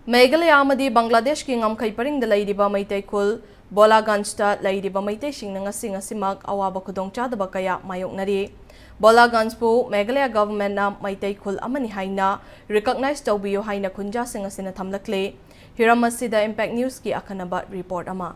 Meghalaya amadi Bangladesh ki ngamkai paring da lairiba Meitei Khul Bholaganj ta lairiba Meitei sing na ngasimak awaba khudongchadaba kaya mayoknari. Bholaganj pu Meghalaya government na Meitei Khul amani haina recognize tawbiyo haina khunja sing asina thamlakle. Hiram asida Impact News ki akanaba report ama.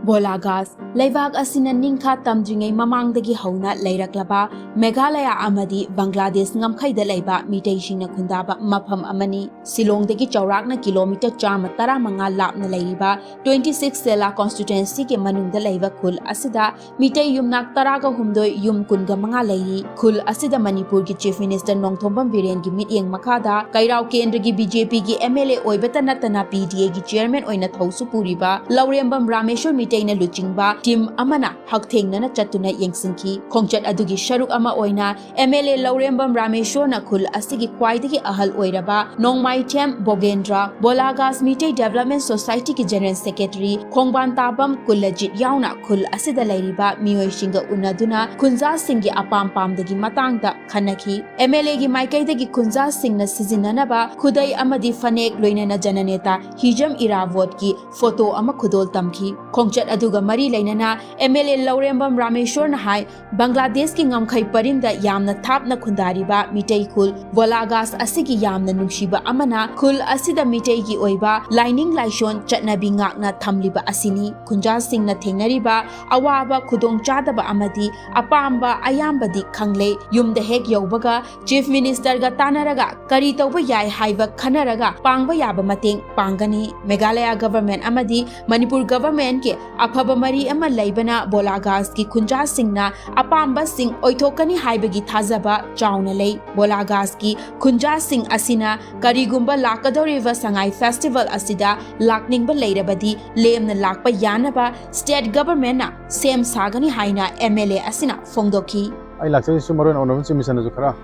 Bholaganj Leibak asina ningkha tamdringai mamangdagi hauna leiraklaba Meghalaya amadi Bangladesh ngamkhaida leiba Meitei singna khundaba mafam amani Silongdagi chaurakna kilometer 135 lapna leiriba 26 Sela constituency ke manungda leiba Khul asida Meitei yumnak taraga humdoi yum kunga manga leiri Khul asida Manipur ki chief minister Nongthombam Viren ki mityeng makhada Kairao kendra gi BJP ki MLA oibata natana PDA ki chairman oina thausu puriba Laurembam Rameshwar Meitei na luchingba team amana hakthengna chatuna yengsinki khongchat adugi sharuk ama oina MLA Laurembam Rameshwar na Khul asigi khwaidagi ahal oiraba Meitei Bogendra Bholaganj Meitei Development Society ki general secretary Khongban Tabam Kulajit yauna Khul asida leiriba mioi singa unaduna khunja singgi apam pamdagi matangda khanaki MLA gi maikaidagi khunja singna sizinanaba khudai amadi fanek loinana jananeta hijam irawot ki photo ama khudol tamki khongchat aduga mari leinana MLA Laurembam Rameshwar na hai Bangladesh ki ngamkhai paringda yamna thapna khundariba Meitei Khul Bholaganj asigi yamna nungshiba amana Khul asida Meitei gi oiba lining laishon chatnabi ngakna thamliba asini khunja singna thengnariba awaba khudong chadaba amadi apamba ayambadi khangle yumda hek yaubaga chief minister ga tanaraga kari tawba yai haiba khanaraga pangba yaba mateng pangani Meghalaya government amadi Manipur government ke afaba mari ama leibana Bholaganj ki khunja singna apamba sing oithokani haibagi thazaba chauna lei Bholaganj ki khunja sing asina karigumba lakadoriva sangai festival asida lakningba leirabadi lemna lakpa yanaba state government na sem sagani haina MLA asina fongdoki ai lakse sumaron onom chimisana ju khara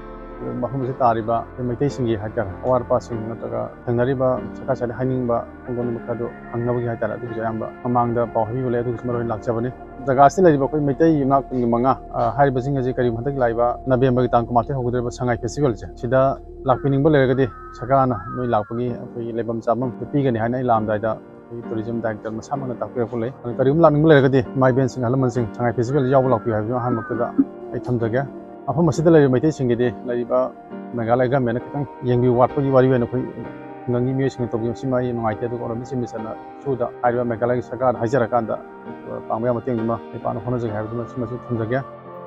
mahum se tariba Meitei singi hakar awar passing nataga thangnariba saka sale haningba ongoni makado hangnabagi hatara du jayamba amangda pawhi bole du sumaron lakchabani jaga se lariba koi Meitei yuna manga hariba singa je kari matak laiba November tang kumate hogudreba sangai festival je sida lakpining bole gadi sakana noi lakpagi koi lebam chamam pigani hana ilamdai da tourism director masamana takpira pulai karim laning bole gadi mai ben sing halaman sing sangai festival yaw lakpi habi han makda ai thamdaga afam asida lai Meitei singide laiba Meghalaya government kitang yengbi watpagi wari wena koi ngangi mi sing tobi simai nungaite du orom simisana suda aiba Meghalaya sarkar hajara kanda pangya mateng ma ipana hono jaga habi simasi thamdaga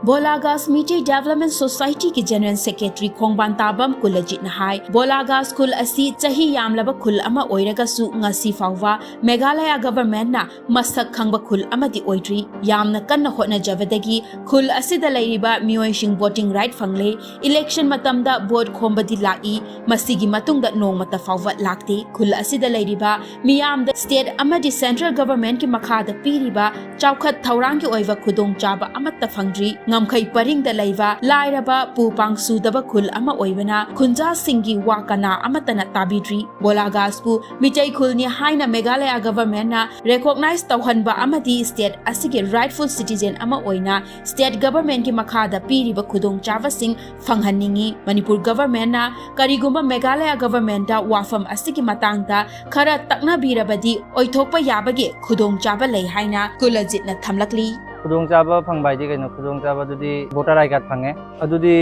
Bholaganj Meitei Development Society ki General Secretary Khongban Tabam Kulajit na hai Bholaganj Khul asi chahi yamlaba khul ama oiraga su ngasi fawwa Meghalaya government na masak khangba khul amadi oidri yamna kanna hotna javadagi khul asida leiriba mioi sing voting right fangle election matamda vote khombadi lai masigi matungda nongmata fawwa lakte khul asida leiriba miyamda state amadi central government ki makhada piriba chawkhat thaurang ki oiwa khudong chaba amatta fangdri ngamkhai paringda leiba lairaba pupang sudaba khul ama oibana khunja singgi wakana amatana tabidri Bholaganj pu Meitei Khul ni haina Meghalaya government na recognize tawhanba amadi state asigi rightful citizen ama oina state government ki makhada piriba khudong chawa sing phanghaningi Manipur government na karigumba Meghalaya government da wafam asigi matangda khara takna birabadi oithokpa yabage khudong chawa lei haina Kulajit na thamlakli khudong chaba phangbai di kaino khudong chaba dudi voter ID card phange adudi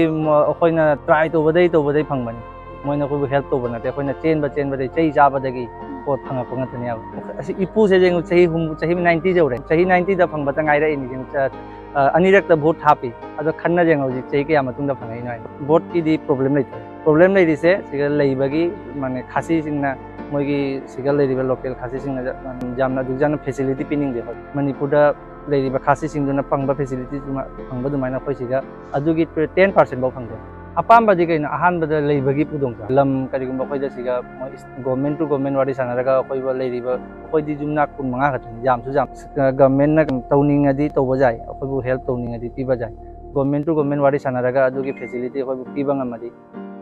akoina try to badai phangbani moina ko help to banate akoina chen ba dei chei chaba dagi pot phanga phanga tania asi ipu se jeng chahi 90 jore chahi 90 da phangba tangai ra ini jeng anirak ta vote thapi ado khanna jeng hoji chei ke amatung da phangai nai vote ki di problem lei dise sigal lei bagi mane khasi singna moigi sigal lei riba local khasi singna jamna dujana facility pining de Manipur da leiriba khasi singduna pangba facility pangba dumaina khoisiga adugi 10% bau phangde apamba di kaina ahanba da leibagi pudongja lam karigumba khoida siga government to government wari sanaraga khoiba leiriba khoidi jumna kun manga khatani jam government na towning adi towbajai khoibu help towning adi tibajai government to government wari sanaraga adugi facility khoibu tibanga madi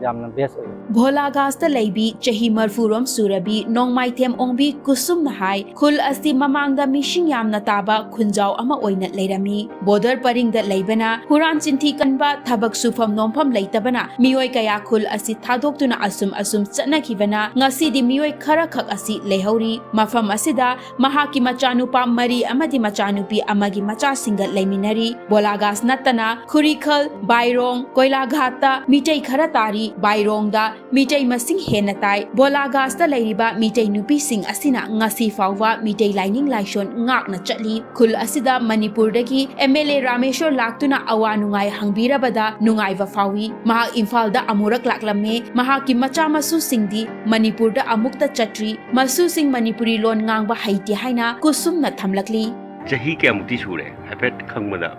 ꯌꯥꯝꯅ ꯕꯦꯁ ꯑꯣꯏ Bholaganj leibi chahi marfurom surabi nongmaithem ongbi kusum nahai khul asi mamangda mishing yamna taba khunjau ama oina leirami border paringda leibana huran chinthi kanba thabak sufam nompham leitabana mioi kaya khul asi thadoktuna asum chanakhibana ngasi di mioi khara khak asi lehauri mafam asida mahaki machanupa mari amadi machanupi amagi macha singa leiminari Bholaganj natana khurikhal bairong koilaghat Meitei khara tari bairongda Meitei masing henatai Bholaganj ta leiriba Meitei nupi sing asina ngasi fawwa Meitei lining laishon ngakna chatli khul asida Manipur dagi MLA Rameshwar laktuna awa nungai hangbirabada nungai wa fawi maha Imphal da amurak laklamme maha ki macha masu singdi Manipur da amukta chatri masu sing Manipuri lon ngangba haiti haina kusum na thamlakli chahi kya muti sure hafet khangmada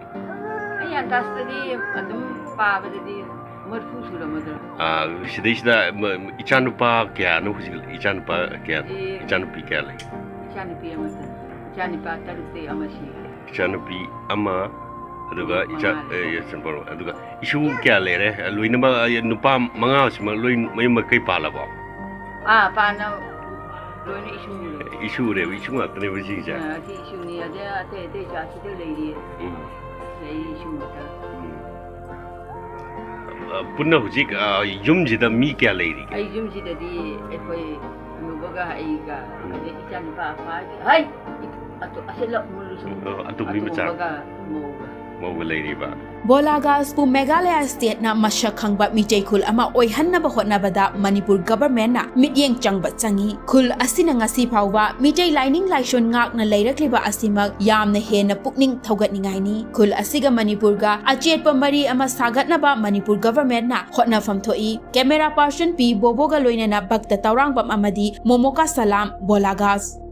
ai andastadi adum paabadadi marfu sura madra sidisda ichanupa kya no hujil ichanupa kya ichanupi kya lai chanipi amata chanipa tarute amashi ichanupi ama aduga icha yasanbaro aduga isu kya lere loinama nupa manga sima loin mayma kai palabo paana loin isu re isu atne buji ja isu ni ada ate ja site leiri sei isu mata punna hujik yumjida mi kya leiri ai yumjidadi ekoi nubaga aiga ade ichanipa faadi hai atu asela mulusu atu mi macha mo leiri ba Bholaganj pu Meghalaya state na masyak khangba Meitei khul ama oihanna ba hotnabada Manipur government na mityeng changba changi khul asina ngasi phawba Meitei lining laishon ngak na leirakliba asimak yamna hena pukning thogatningai ni khul asiga Manipur ga achetpa mari ama sagatnaba Manipur government na hotna famthoi camera person P Boboga loina na bakta tawrangbam amadi Momoka Salam Bholaganj